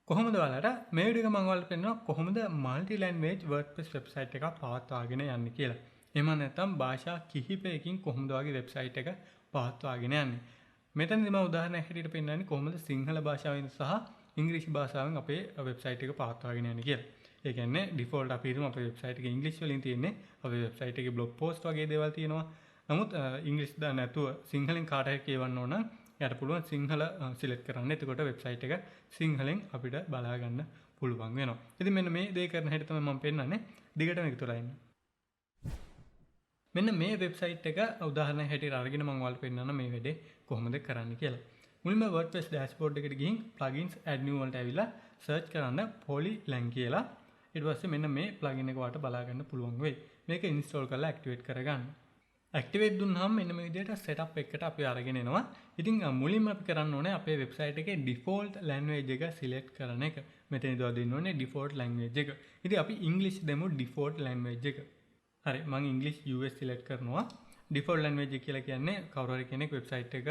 කොහොමද ඔයාලට මේ වීඩියෝ එක මම ඔයාලට පෙන්නනවා කොහොමද මල්ටි ලැන්ග්වේජ් WordPress වෙබ්සයිට් එකක් පවත්වාගෙන යන්නේ කියලා. එහෙම නැත්නම් භාෂා කිහිපයකින් කොහොමද ඔයාගේ වෙබ්සයිට් එක පවත්වාගෙන යන්නේ. මෙතනදී මම උදාහරණයක් හැටියට පෙන්නන්නේ කොහොමද සිංහල භාෂාවෙන් සහ ඉංග්‍රීසි භාෂාවෙන් අපේ වෙබ්සයිට් එක පවත්වාගෙන යන්නේ කියලා. ඒ කියන්නේ ඩිෆෝල්ට් අපි හිතමු අපේ වෙබ්සයිට් එකේ ඉංග්‍රීසි වලින් තියෙන්නේ. අපේ වෙබ්සයිට් එකේ බ්ලොග් පෝස්ට් වගේ දේවල් තියෙනවා. නමුත් ඉංග්‍රීසි දා නැතුව සිංහලෙන් කාට හරි කියවන්න ඕන නම් යාට පුළුවන් සිංහල සිලෙක්ට් කරන්න. එතකොට වෙබ්සයිට් එක සිංහලෙන් අපිට බලා ගන්න පුළුවන් වෙනවා. ඉතින් මෙන්න මේ දේ කරන හැටි තමයි මම පෙන්නන්නේ. දිගටම එකතු වෙලා ඉන්න. මෙන්න මේ වෙබ්සයිට් එක උදාහරණයක් හැටියට අරගෙන මම ඔයාලට පෙන්නන්න මේ වැඩේ කොහොමද කරන්න කියලා. මුලින්ම WordPress dashboard එකට ගිහින් plugins add new වලට ඇවිල්ලා search කරන්න polylang කියලා. ඊට පස්සේ මෙන්න මේ plugin එක වාට බලා ගන්න පුළුවන් වෙයි. මේක install කරලා activate කරගන්න. ඇක්ටිවේට් දුන්නාම මෙන්න මේ විදිහට setup එකකට අපි අරගෙන එනවා. ඉතින් මුලින්ම අපි කරන්න ඕනේ අපේ වෙබ්සයිට් එකේ default language එක select කරන එක. මෙතනදී ඔයා දෙන්න ඕනේ default language එක. ඉතින් අපි English දෙමු default language එක. හරි මම English US select කරනවා. default language එක කියලා කියන්නේ කවුරු හරි කෙනෙක් වෙබ්සයිට් එක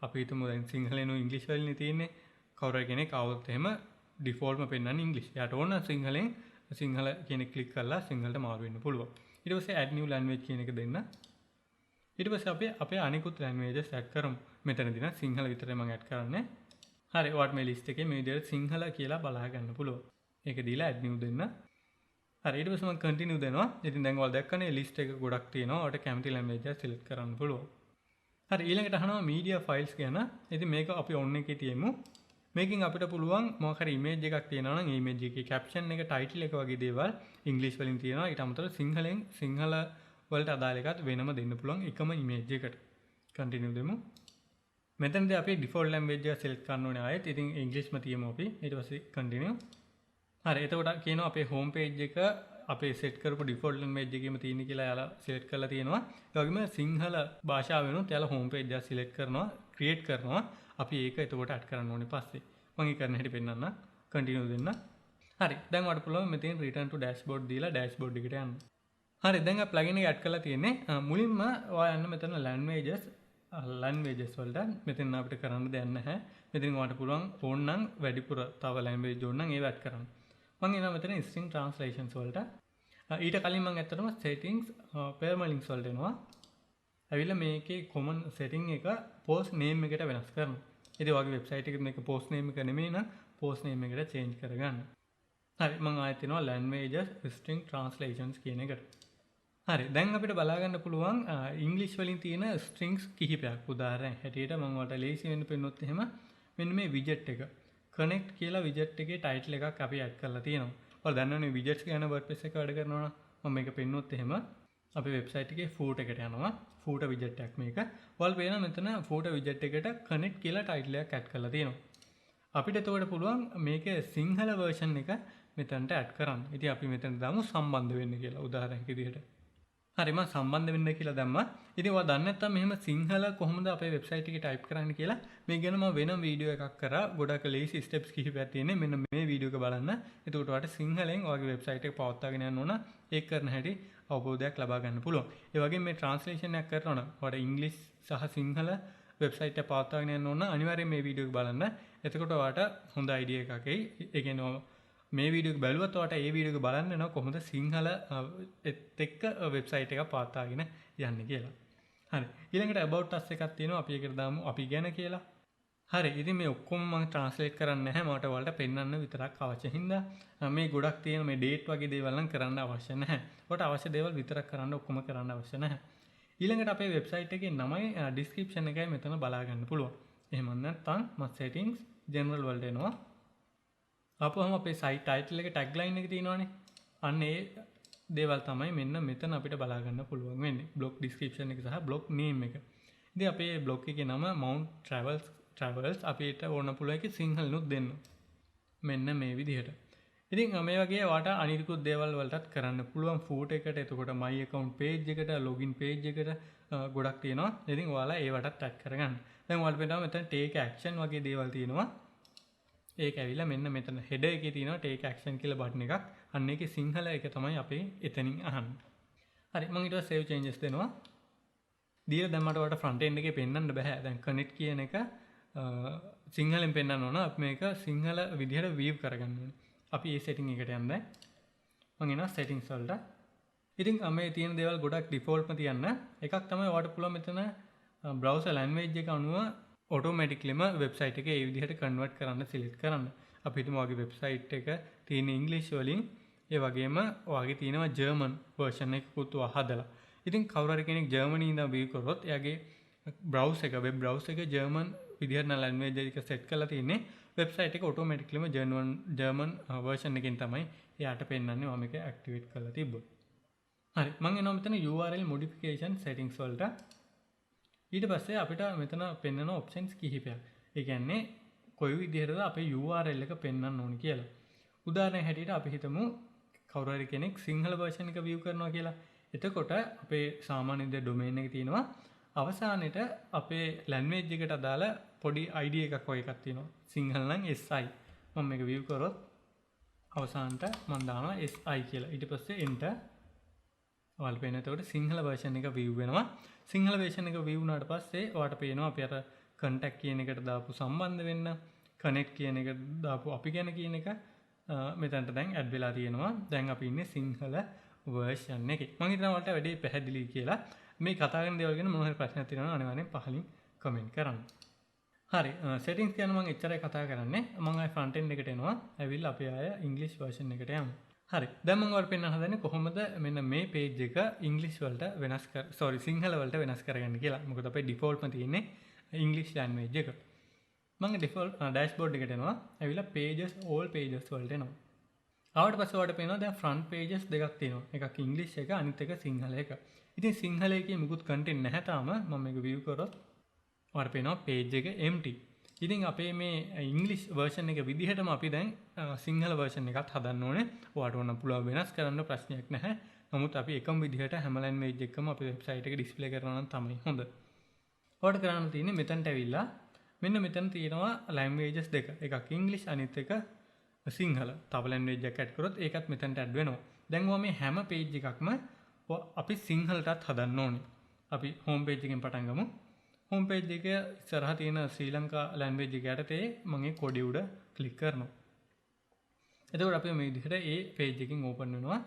අපි හිතමු දැන් සිංහලෙන් ඉංග්‍රීසි වලින් තියෙන්නේ. කවුරු හරි කෙනෙක් આવොත් එහෙම defaultම පෙන්නන්නේ English. යාට ඕන සිංහලෙන් සිංහල කියන එක ක්ලික් කරලා සිංහලට මාරු වෙන්න පුළුවන්. ඊට පස්සේ add new language කියන එක දෙන්න. ඊට පස්සේ අපේ අනිකුත් ලැන්ග්වේජස් ඇඩ් කරමු. මෙතනදී නම් සිංහල විතරයි මම ඇඩ් කරන්නේ. හරි ඔයාලට මේ ලිස්ට් එකේ මේ විදිහට සිංහල කියලා බලා ගන්න පුළුවන්. ඒක දීලා add new දෙන්න. හරි ඊට පස්සේ මම continue දෙනවා. ඉතින් දැන් ඔයාලා දැක්කනේ ලිස්ට් එක ගොඩක් තියෙනවා. ඔයාලට කැමති ලැන්ග්වේජ් එක සිලෙක්ට් කරන්න පුළුවන්. හරි ඊළඟට අහනවා media files ගැන. ඉතින් මේක අපි on එකේ තියමු. මේකෙන් අපිට පුළුවන් මොකක් හරි image එකක් තියෙනවා නම් ඒ image එකේ caption එක title එක වගේ දේවල් ඉංග්‍රීසි වලින් තියෙනවා. ඊට අමතරව සිංහලෙන් සිංහල වලට අදාළ එකත් වෙනම දෙන්න පුළුවන් එකම image එකට. continue දෙමු. මෙතනදී අපි default language එක select කරන්න ඕනේ ආයෙත්. ඉතින් ඉංග්‍රීසිම තියමු අපි. ඊට පස්සේ continue. හරි එතකොට කියනවා අපේ home page එක අපේ set කරපු default language එකේම තියෙන කියලා යාලා select කරලා තියෙනවා. ඒ වගේම සිංහල භාෂාව වෙනුත් යාලා home page එක select කරනවා, create කරනවා. අපි ඒක එතකොට add කරන්න ඕනේ පස්සේ. මම ඒක කරන්න හැටි පෙන්නන්න. continue දෙන්න. හරි දැන් ඔයාලට පුළුවන් මෙතෙන් return to dashboard දීලා dashboard එකට යන්න. හරි දැන් අපි plugin එක add කරලා තියෙන්නේ. මුලින්ම ඔයා යන්න මෙතන languages වලට. මෙතන අපිට කරන්න දෙයක් නැහැ. මෙතනින් ඔයාලට පුළුවන් ඕන නම් වැඩිපුර තව language ඕන නම් ඒව add කරන්න. මම එනවා මෙතන string translations වලට. ඊට කලින් මම ඇත්තටම settings permalinks වලට එනවා. ඇවිල්ලා මේකේ common setting එක post name එකට වෙනස් කරනවා. ඉතින් ඔයාගේ website එකේ මේක post name එක නෙමෙයි නම් post name එකට change කරගන්න. හරි මම ආයෙත් එනවා languages string translations කියන එකට. හරි දැන් අපිට බලා ගන්න පුළුවන් ඉංග්‍රීසි වලින් තියෙන ස්ට්‍රින්ග්ස් කිහිපයක්. උදාහරණයක් හැටියට මම ඔයාලට ලේසි වෙන්න පෙන්නොත් එහෙම මෙන්න මේ widget එක connect කියලා widget එකේ title එකක් අපි add කරලා තියෙනවා. ඔයාලා දන්නවනේ widgets ගැන WordPress එක වැඩ කරනවා නම් මම මේක පෙන්නොත් එහෙම අපේ වෙබ්සයිට් එකේ footer එකට යනවා. footer widget එකක් මේක. ඔයාලා පේනවා මෙතන footer widget එකට connect කියලා title එකක් add කරලා තියෙනවා. අපිට එතකොට පුළුවන් මේකේ සිංහල version එක මෙතනට add කරන්න. ඉතින් අපි මෙතන දාමු සම්බන්ධ වෙන්න කියලා උදාහරණයක් විදිහට. හරි මම සම්බන්ධ වෙන්න කියලා දැම්මා. ඉතින් ඔයා දන්නේ නැත්නම් මෙහෙම සිංහල කොහොමද අපේ වෙබ්සයිට් එකේ ටයිප් කරන්න කියලා මේ ගැන මම වෙනම වීඩියෝ එකක් කරා. ගොඩක් ලේසි ස්ටෙප්ස් කිහිපයක් තියෙන්නේ. මෙන්න මේ වීඩියෝ එක බලන්න. එතකොට ඔයාලට සිංහලෙන් ඔයාගේ වෙබ්සයිට් එක පවත්වාගෙන යන්න ඕන ඒක කරන හැටි අවබෝධයක් ලබා ගන්න පුළුවන්. ඒ වගේම මේ ට්‍රාන්ස්ලේෂන් එකක් කරනවා නම් ඔයාලට ඉංග්‍රීසි සහ සිංහල වෙබ්සයිට් එක පවත්වාගෙන යන්න ඕන අනිවාර්යයෙන් මේ වීඩියෝ එක බලන්න. එතකොට ඔයාලට හොඳ අයිඩියා එකක් එයි. ඒ කියන්නේ මේ වීඩියෝ එක බැලුවත් ඔයාලට ඒ වීඩියෝ එක බලන්න වෙනවා කොහොමද සිංහල එක්ක වෙබ්සයිට් එක පවත්වාගෙන යන්නේ කියලා. හරි. ඊළඟට about us එකක් තියෙනවා. අපි ඒකට දාමු අපි ගැන කියලා. හරි. ඉතින් මේ ඔක්කොම මම ට්‍රාන්ස්ලේට් කරන්නේ නැහැ. මට ඔයාලට පෙන්වන්න විතරක් අවශ්‍ය හින්දා මේ ගොඩක් තියෙන මේ date වගේ දේවල් නම් කරන්න අවශ්‍ය නැහැ. ඔයාලට අවශ්‍ය දේවල් විතරක් කරන්න ඔක්කොම කරන්න අවශ්‍ය නැහැ. ඊළඟට අපේ වෙබ්සයිට් එකේ නමයි description එකයි මෙතන බලා ගන්න පුළුවන්. එහෙම නැත්නම් මම settings general වලට එනවා. අපහම අපේ site title එක tagline එක තියෙනවානේ. අන්න ඒ දේවල් තමයි මෙන්න මෙතන අපිට බලා ගන්න පුළුවන් වෙන්නේ. blog description එක සහ blog name එක. ඉතින් අපේ blog එකේ නම Mount Travels අපිට ඕන පුළුවන් එකේ සිංහලනුත් දෙන්න. මෙන්න මේ විදිහට. ඉතින් මේ වගේ ඔයාලට අනිකුත් දේවල් වලටත් කරන්න පුළුවන් footer එකට. එතකොට my account page එකට login page එකට ගොඩක් තියෙනවා. ඉතින් ඔයාලා ඒවටත් add කරගන්න. දැන් ඔයාලට පේනවා මෙතන take action වගේ දේවල් තියෙනවා. ඒක ඇවිල්ලා මෙන්න මෙතන header එකේ තියෙනවා take action කියලා බටන් එකක්. අන්න ඒකේ සිංහල එක තමයි අපි එතනින් අහන්නේ. හරි මම ඊට පස්සේ save changes දෙනවා. දීලා දැන් මට ඔයාලට front end එකේ පෙන්වන්න බෑ. දැන් connect කියන එක සිංහලෙන් පෙන්වන්න ඕන අපි මේක සිංහල විදිහට වීව් කරගන්න ඕනේ. අපි මේ සෙටින් එකට යන්න. මම එනවා settings වලට. ඉතින් මේ තියෙන දේවල් ගොඩක් ඩිෆෝල්ට්ම තියන්න. එකක් තමයි ඔයාලට පුළුවන් මෙතන browser language එක අනුව automaticallyම වෙබ්සයිට් එක ඒ විදිහට convert කරන්න select කරන්න. අපි හිතමු ඔයාගේ වෙබ්සයිට් එක තියෙන ඉංග්‍රීසි වලින් ඒ වගේම ඔයාගේ තියෙනවා ජර්මන් version එකකුත් හදලා. ඉතින් කවුරු හරි කෙනෙක් ජර්මනි ඉඳන් view කරොත් එයාගේ browser එක web browser එක ජර්මන් විදිහට නම් language එක set කරලා තියෙන්නේ. වෙබ්සයිට් එක automaticallyම ජර්මන් version එකෙන් තමයි එයාට පෙන්වන්නේ මම මේක activate කරලා තිබ්බොත්. හරි මම එනවා මෙතන URL modification settings වලට. ඊට පස්සේ අපිට මෙතන පෙන්වන options කිහිපයක්. ඒ කියන්නේ කොයි විදිහටද අපේ URL එක පෙන්වන්න ඕනි කියලා. උදාහරණයක් හැටියට අපි හිතමු කවුරු හරි කෙනෙක් සිංහල version එක view කරනවා කියලා. එතකොට අපේ සාමාන්‍ය domain එක තියෙනවා. අවසානයේට අපේ language එකට අදාළ පොඩි ID එකක් වගේ එකක් තියෙනවා. සිංහල නම් SI. මම මේක view කරොත් අවසානට මම දානවා SI කියලා. ඊට පස්සේ enter ඔයාලට පේන එතකොට සිංහල version එක view වෙනවා. සිංහල version එක view වුණාට පස්සේ ඔයාලට පේනවා අපි අර contact කියන එකට දාපු සම්බන්ධ වෙන්න, connect කියන එකට දාපු අපි ගැන කියන එක මෙතනට දැන් add වෙලා තියෙනවා. දැන් අපි ඉන්නේ සිංහල version එකේ. මම හිතනවා ඔයාලට වැඩි පැහැදිලි කියලා. මේ කතා කරන දේවල් ගැන මොන හරි ප්‍රශ්නයක් තියෙනවා නම් අනිවාර්යෙන් පහලින් comment කරන්න. හරි settings ගැන මම එච්චරයි කතා කරන්නේ. මම ආයේ front end එකට එනවා. ඇවිල්ලා අපි ආය English version එකට යමු. හරි. දැන් මම ඔයාලට පෙන්නන්න හදන්නේ කොහොමද මෙන්න මේ page එක English වලට සිංහල වලට වෙනස් කරගන්න කියලා. මොකද අපේ default ම තියෙන්නේ English language එක. මම default dashboard එකට එනවා. ඇවිල්ලා pages all pages වලට එනවා. ආවට පස්සේ ඔයාලට පේනවා දැන් front pages දෙකක් තියෙනවා. එකක් English එක අනිත් එක සිංහල එක. ඉතින් සිංහල එකේ මුකුත් content නැහැ තාම. මම මේක view කරොත් ඔයාලට පේනවා page එක empty. ඉතින් අපේ මේ English version එක විදිහටම අපි දැන් සිංහල version එකත් හදන්න ඕනේ. ඔයාලට ඕන පුළුවන් වෙනස් කරන්න ප්‍රශ්නයක් නැහැ. නමුත් අපි එකම විදිහට හැම language එකකම අපේ website එක display කරනවා නම් තමයි හොඳ. ඔයාලට කරන්න තියෙන්නේ මෙතනට ඇවිල්ලා මෙන්න මෙතන තියෙනවා languages දෙක. එකක් English අනිත් එක සිංහල. තව language එකක් add කරොත් ඒකත් මෙතනට add වෙනවා. දැන් ඔයා මේ හැම page එකක්ම අපි සිංහලටත් හදන්න ඕනේ. අපි home page එකෙන් පටන් ගමු. home page එක ඉස්සරහා තියෙන ශ්‍රී ලංකා language එක යටතේ මම ඒ කොඩිය උඩ ක්ලික් කරනවා. එතකොට අපි මේ විදිහට ඒ page එකකින් open වෙනවා.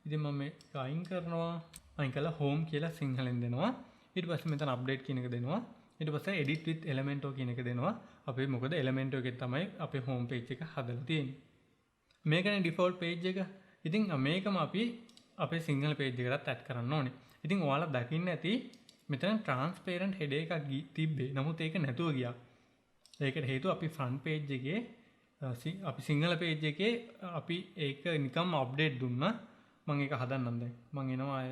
ඉතින් මම මේක අයින් කරනවා. අයින් කළා home කියලා සිංහලෙන් දෙනවා. ඊට පස්සේ මෙතන update කියන එක දෙනවා. ඊට පස්සේ edit with Elementor කියන එක දෙනවා. අපි මොකද Elementor එකේ තමයි අපේ home page එක හදලා තියෙන්නේ. මේකනේ default page එක. ඉතින් මේකම අපි අපේ සිංහල page එකකට add කරන්න ඕනේ. ඉතින් ඔයාලා දකින්න ඇති මෙතන transparent header එකක් තිබ්බේ. නමුත් ඒක නැතුව ගියා. ඒකට හේතුව අපි front page එකේ අපි සිංහල page එකේ අපි ඒක නිකම්ම update දුන්නා. මම ඒක හදන්නම් දැන්. මම එනවා ආය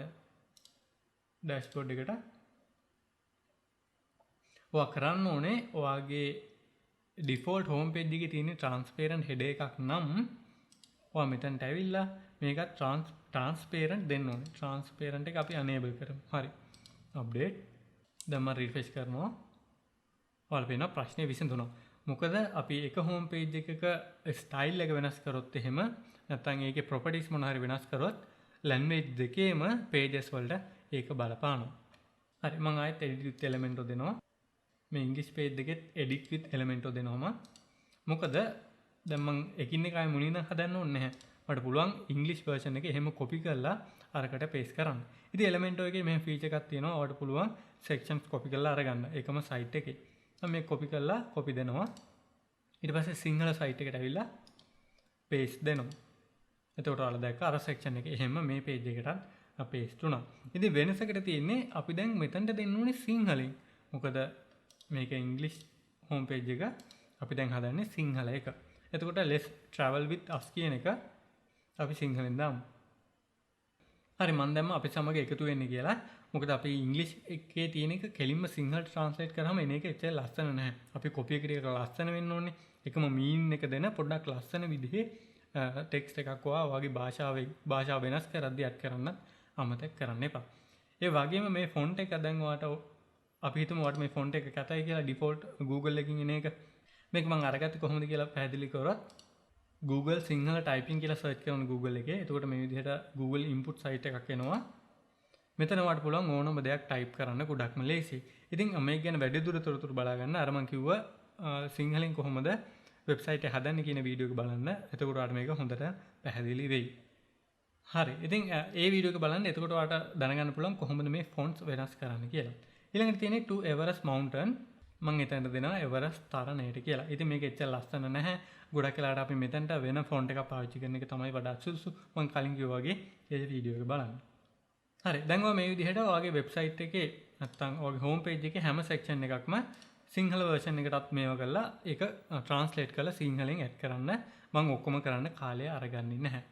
dashboard එකට. ඔයා කරන්න ඕනේ ඔයාගේ default home page එකේ තියෙන transparent header එකක් නම් ඔයා මෙතනට ඇවිල්ලා මේකත් transparent දෙන්න ඕනේ. transparent එක අපි enable කරමු. හරි. update. දැන් මම refresh කරනවා. ඔයාලා පේනවා ප්‍රශ්නේ විසඳුණා. මොකද අපි එක home page එකක style එක වෙනස් කරොත් එහෙම නැත්නම් ඒකේ properties මොන හරි වෙනස් කරොත් language දෙකේම pages වලට ඒක බලපානවා. හරි මම ආයෙත් edit with Elementor දෙනවා. මේ English page එකෙත් edit with Elementor දෙනවම මොකද දැන් මම එකින් එක ආයෙ මුලින්ම හදන්න ඕනේ නැහැ. මට පුළුවන් English version එක එහෙම copy කරලා අරකට paste කරන්න. ඉතින් Elementor එකේ මෙහෙම feature එකක් තියෙනවා. ඔයාලට පුළුවන් sections copy කරලා අරගන්න. ඒකම site එකේ. මම මේක copy කරලා copy දෙනවා. ඊට පස්සේ සිංහල site එකට ඇවිල්ලා paste දෙනවා. එතකොට ඔයාලා දැක්ක අර section එක එහෙම මේ page එකටත් paste වුණා. ඉතින් වෙනසකට තියෙන්නේ අපි දැන් මෙතනට දෙන්න ඕනේ සිංහලෙන්. මොකද මේක English home page එක අපි දැන් හදන්නේ සිංහල එක. එතකොට let's travel with us කියන එක අපි සිංහලෙන් දාමු. හරි මම දැම්ම අපි සමග එකතු වෙන්න කියලා. මොකද අපි ඉංග්‍රීසි එකේ තියෙන එක කෙලින්ම සිංහලට translate කරාම එන එක එච්චර ලස්සන නැහැ. අපි copy එක ලස්සන වෙන්න ඕනේ. එකම meaning එක දෙන පොඩ්ඩක් ලස්සන විදිහේ text එකක් ඔයාගේ භාෂාව වෙනස් කරද්දී add කරන්න අමතක කරන්න එපා. ඒ වගේම මේ font එක දැන් ඔයාට අපි හිතමු ඔයාට මේ font එක කැතයි කියලා default Google එකකින් එන එක. මේක මම අරගත්තේ කොහොමද කියලා පැහැදිලි කරොත් Google සිංහල typing කියලා search කරන Google එකේ. එතකොට මේ විදිහට Google input site එකක් එනවා. මෙතන ඔයාලට පුළුවන් ඕනම දෙයක් type කරන්න ගොඩක්ම ලේසියි. ඉතින් මේක ගැන වැඩි දුර තොරතුරු බලා ගන්න අර මම කිව්වා සිංහලෙන් කොහොමද වෙබ්සයිට් එක හදන්නේ කියන වීඩියෝ එක බලන්න. එතකොට ඔයාලට මේක හොඳට පැහැදිලි වෙයි. හරි. ඉතින් ඒ වීඩියෝ එක බලන්න. එතකොට ඔයාලට දැනගන්න පුළුවන් කොහොමද මේ ෆොන්ට්ස් වෙනස් කරන්න කියලා. ඊළඟට තියෙන්නේ to Everest Mountain. මම එතනට දෙනවා එවරස්ට් තරණයට කියලා. ඉතින් මේක එච්චර ලස්සන නැහැ. ගොඩක් වෙලාවට අපි මෙතනට වෙන ෆොන්ට් එකක් පාවිච්චි කරන එක තමයි වඩා සුදුසු. මම කලින් කිව්වා වගේ මේ වීඩියෝ එක බලන්න. හරි. දැන් ඔයා මේ විදිහට ඔයාගේ වෙබ්සයිට් එකේ නැත්තම් ඔයාගේ හෝම් පේජ් එකේ හැම සෙක්ෂන් එකක්ම සිංහල වර්ෂන් එකටත් මේව කරලා ඒක ට්‍රාන්ස්ලේට් කරලා සිංහලෙන් ඇඩ් කරන්න මම ඔක්කොම කරන්න කාලය අරගන්නේ නැහැ.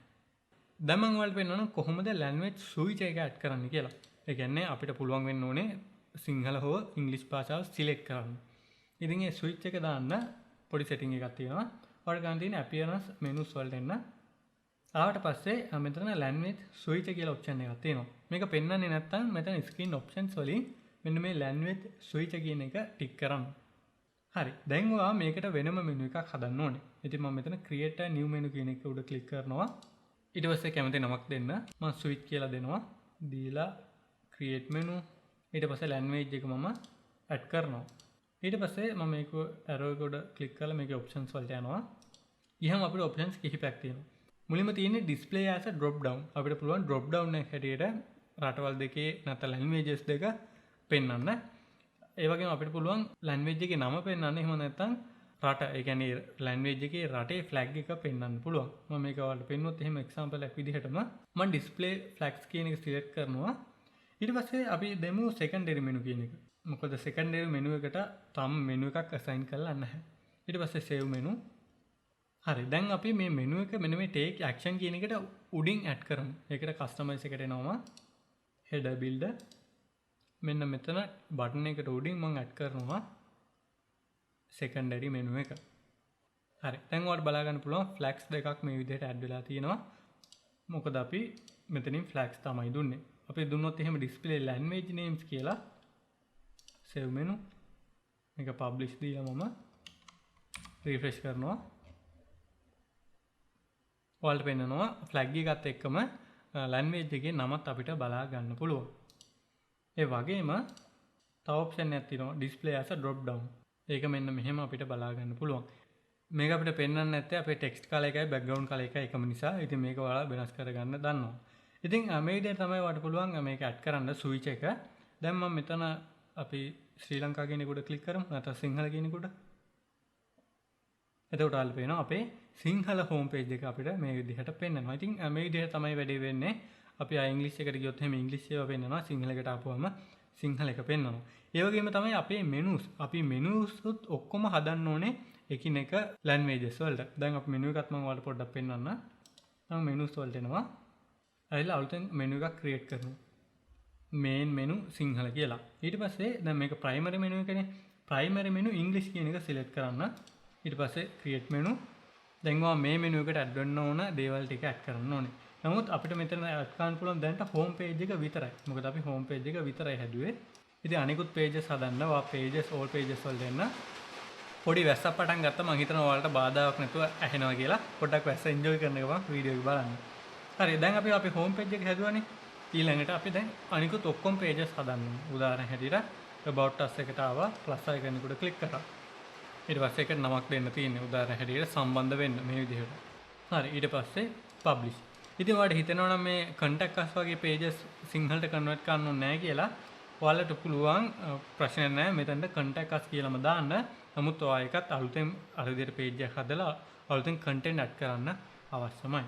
දැන් මම ඔයාලට පෙන්නනවා කොහොමද ලැන්ග්වේජ් ස්විච් එක ඇඩ් කරන්න කියලා. ඒ කියන්නේ අපිට පුළුවන් වෙන්න ඕනේ සිංහල හෝ ඉංග්‍රීසි භාෂාව සිලෙක්ට් කරන්න. ඉතින් මේ ස්විච් එක දාන්න පොඩි සෙටින් එකක් තියෙනවා. ඔයාලට ගන්න තියෙන appearance menus වලට එන්න. ආවට පස්සේ මෙතන ලැන්ග්වේජ් ස්විච් කියලා ඔප්ෂන් එකක් තියෙනවා. මේක පෙන්වන්නේ නැත්නම් මෙතන ස්ක්‍රීන් ඔප්ෂන්ස් වලින් මෙන්න මේ ලැන්ග්වේජ් ස්විච් කියන එක ටික් කරන්න. හරි. දැන් ඔයා මේකට වෙනම මෙනු එකක් හදන්න ඕනේ. ඉතින් මම මෙතන create a new menu කියන එක උඩ ක්ලික් කරනවා. ඊට පස්සේ කැමති නමක් දෙන්න. මම ස්විච් කියලා දෙනවා. දීලා create menu. ඊට පස්සේ ලැන්ග්වේජ් එක මම ඇඩ් කරනවා. ඊට පස්සේ මම මේක arrow එක උඩ ක්ලික් කරලා මේකේ options වලට යනවා. ඊහම අපිට options කිහිපයක් තියෙනවා. මුලින්ම තියෙන්නේ display as a drop down. අපිට පුළුවන් drop down එක හැටියට රටවල් දෙකේ නැත්නම් languages දෙක පෙන්වන්න. ඒ වගේම අපිට පුළුවන් language එකේ නම පෙන්වන්න. එහෙම නැත්නම් රට, ඒ කියන්නේ language එකේ රටේ flag එක පෙන්වන්න පුළුවන්. මම මේක ඔයාලට පෙන්වුවොත් එහෙම example එකක් විදිහටම මම display flags කියන එක select කරනවා. ඊට පස්සේ අපි දෙමු secondary menu කියන එක. මොකද secondary menu එකට තාම menu එකක් assign කරලා නැහැ. ඊට පස්සේ save menu. හරි. දැන් අපි මේ menu එක මෙන්න මේ take action කියන එකට උඩින් add කරමු. ඒකට customize එකට එනවා. header builder. මෙන්න මෙතන button එකට උඩින් මම add කරනවා secondary menu එක. හරි. දැන් ඔයාලට බලා ගන්න පුළුවන් flags දෙකක් මේ විදිහට add වෙලා තියෙනවා. මොකද අපි මෙතනින් flags තමයි දුන්නේ. අපි දුන්නොත් එහෙම display language names කියලා save menu මේක publish දීලා මම refresh කරනවා. ඔයාලට පෙන්නනවා flag එකත් එක්කම language එකේ නමත් අපිට බලා ගන්න පුළුවන්. ඒ වගේම තව option එකක් තියෙනවා display as a drop down. ඒක මෙන්න මෙහෙම අපිට බලා ගන්න පුළුවන්. මේක අපිට පෙන්වන්න නැත්තේ අපේ text color එකයි background color එකයි එකම නිසා. ඉතින් මේක ඔයාලා වෙනස් කරගන්න දන්නවා. ඉතින් මේ විදිහට තමයි ඔයාලට පුළුවන් මේක ඇඩ් කරන්න ස්විච් එක. දැන් මම මෙතන අපි ශ්‍රී ලංකා කියන එකට ක්ලික් කරමු. නැත්නම් සිංහල කියන එකට. එතකොට ඔයාලට පේනවා අපේ සිංහල හෝම් පේජ් එක අපිට මේ විදිහට පෙන්වනවා. ඉතින් මේ විදිහට තමයි වැඩේ වෙන්නේ. අපි ඉංග්‍රීසි එකට ගියොත් එහෙම ඉංග්‍රීසි ඒවා පෙන්වනවා. සිංහලකට ආපුවම සිංහල එක පෙන්වනවා. ඒ වගේම තමයි අපේ menus. අපි menus උත් ඔක්කොම හදන්න ඕනේ එකිනෙක languages වලට. දැන් අපි menu එකත් මම ඔයාලට පොඩ්ඩක් පෙන්වන්න. මම menus වලට එනවා. ඇවිල්ලා අලුතෙන් menu එකක් create කරනවා. main menu සිංහල කියලා. ඊට පස්සේ දැන් මේක primary menu එකනේ. primary menu English කියන එක select කරන්න. ඊට පස්සේ create menu. දැන් ඔයා මේ menu එකට add වෙන්න ඕන දේවල් ටික add කරන්න ඕනේ. නමුත් අපිට මෙතන add කරන්න පුළුවන් දැන්ට home page එක විතරයි. මොකද අපි home page එක විතරයි හැදුවේ. ඉතින් අනිකුත් pages හදන්න ඔයා pages all pages වලට එන්න. පොඩි වැස්සක් පටන් ගත්තා. මම හිතනවා ඔයාලට බාධාවක් නැතුව ඇහෙනවා කියලා. පොඩ්ඩක් වැස්ස enjoy කරන එක මම වීඩියෝ එක බලන්න. හරි. දැන් අපි අපේ home page එක හැදුවානේ. ඊළඟට අපි දැන් අනිකුත් ඔක්කොම pages හදන්න ඕනේ. උදාහරණ හැටියට about us එකට ආවා plus icon එකට ක්ලික් කරා. ඊට පස්සේ ඒකට නමක් දෙන්න තියෙන්නේ. උදාහරණ හැටියට සම්බන්ධ වෙන්න මේ විදිහට. හරි. ඊට පස්සේ publish. ඉතින් ඔයාලට හිතෙනවා නම් මේ contact us වගේ pages සිංහලට convert කරන්න ඕනේ නැහැ කියලා ඔයාලට පුළුවන් ප්‍රශ්නයක් නැහැ. මෙතනට contact us කියලාම දාන්න. නමුත් ඔයා එකත් අලුතෙන් අර විදිහට page එකක් හදලා අලුතෙන් content add කරන්න අවශ්‍යමයි.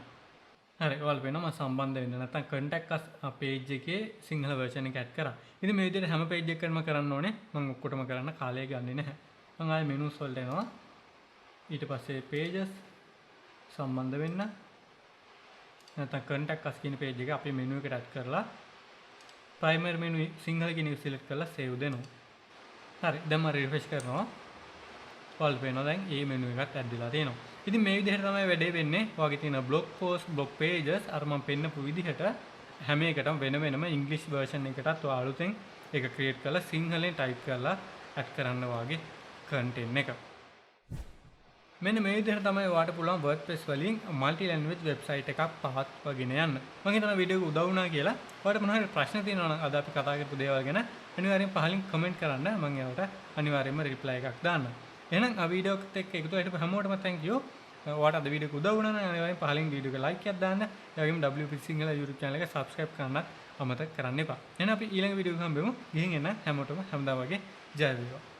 හරි. ඔයාලා වෙනම සම්බන්ධ වෙන්න නැත්නම් contact us page එකේ සිංහල version එක add කරා. ඉතින් මේ විදිහට හැම page එකකටම කරන්න ඕනේ. මම ඔක්කොටම කරන්න කාලය ගන්නෙ නැහැ. මම ආයේ menus වලට එනවා. ඊට පස්සේ pages සම්බන්ධ වෙන්න. නැත්නම් contact us කියන page එක අපි menu එකට add කරලා primary menu සිංහල කියන එක select කරලා save දෙනවා. හරි. දැන් මම refresh කරනවා. ඔයාලට පේනවා දැන් මේ menu එකත් add වෙලා තියෙනවා. ඉතින් මේ විදිහට තමයි වැඩේ වෙන්නේ. ඔයාගේ තියෙන blog post, blog pages අර මම පෙන්නපු විදිහට හැම එකටම වෙන වෙනම English version එකටත් ඔයා අලුතෙන් ඒක create කරලා සිංහලෙන් type කරලා add කරන්න වාගේ content එක. මෙන්න මේ විදිහට තමයි ඔයාලට පුළුවන් WordPress වලින් multi language website එකක් පවත්වාගෙන යන්න. මම හිතනවා වීඩියෝ එක උදව් වුණා කියලා. ඔයාලට මොනවා හරි ප්‍රශ්න තියෙනවා නම් අද අපි කතා කරපු දේවල් ගැන අනිවාර්යෙන් පහලින් comment කරන්න. මම ඒවට අනිවාර්යෙන්ම reply එකක් දාන්නම්. එහෙනම් ආ වීඩියෝ එකට එකතු වෙලා හැමෝටම thank you. ඔයාලට අද වීඩියෝ එක උදව් වුණා නම් අනිවාර්යෙන් පහලින් වීඩියෝ එක like එකක් දාන්න. ඒ වගේම WP සිංහල YouTube channel එක subscribe කරන්න අමතක කරන්න එපා. එහෙනම් අපි ඊළඟ වීඩියෝ එක හම්බෙමු. ගිහින් එන්න හැමෝටම හැමදාම වගේ ජය වේවා.